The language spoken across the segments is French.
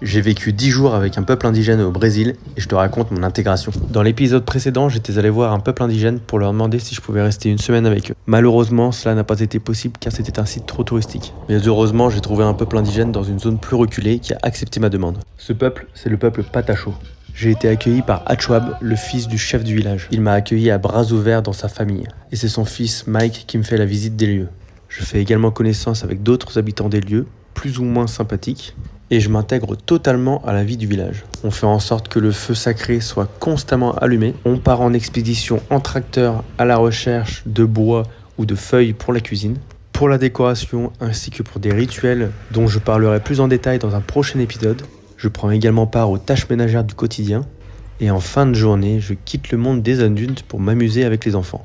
J'ai vécu 10 jours avec un peuple indigène au Brésil et je te raconte mon intégration. Dans l'épisode précédent, j'étais allé voir un peuple indigène pour leur demander si je pouvais rester une semaine avec eux. Malheureusement, cela n'a pas été possible car c'était un site trop touristique. Mais heureusement, j'ai trouvé un peuple indigène dans une zone plus reculée qui a accepté ma demande. Ce peuple, c'est le peuple Patacho. J'ai été accueilli par Achouab, le fils du chef du village. Il m'a accueilli à bras ouverts dans sa famille. Et c'est son fils Mike qui me fait la visite des lieux. Je fais également connaissance avec d'autres habitants des lieux, plus ou moins sympathiques. Et je m'intègre totalement à la vie du village. On fait en sorte que le feu sacré soit constamment allumé. On part en expédition en tracteur à la recherche de bois ou de feuilles pour la cuisine, pour la décoration ainsi que pour des rituels dont je parlerai plus en détail dans un prochain épisode. Je prends également part aux tâches ménagères du quotidien. Et en fin de journée, je quitte le monde des adultes pour m'amuser avec les enfants,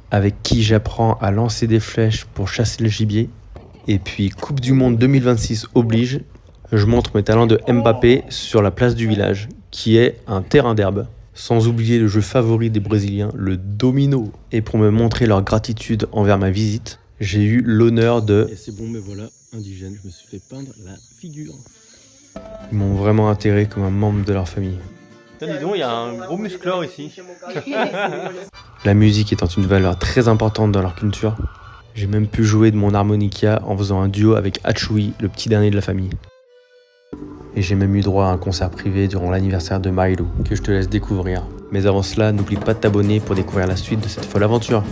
avec qui j'apprends à lancer des flèches pour chasser le gibier. Et puis Coupe du Monde 2026 oblige, je montre mes talents de Mbappé sur la place du village, qui est un terrain d'herbe. Sans oublier le jeu favori des Brésiliens, le domino. Et pour me montrer leur gratitude envers ma visite, j'ai eu l'honneur de... Et c'est bon, me voilà, indigène, je me suis fait peindre la figure. Ils m'ont vraiment intégré comme un membre de leur famille. Tiens, dis donc, il y a un gros musclor ici. La musique étant une valeur très importante dans leur culture, j'ai même pu jouer de mon harmonica en faisant un duo avec Hachoui, le petit dernier de la famille. Et j'ai même eu droit à un concert privé durant l'anniversaire de Marilou, que je te laisse découvrir. Mais avant cela, n'oublie pas de t'abonner pour découvrir la suite de cette folle aventure.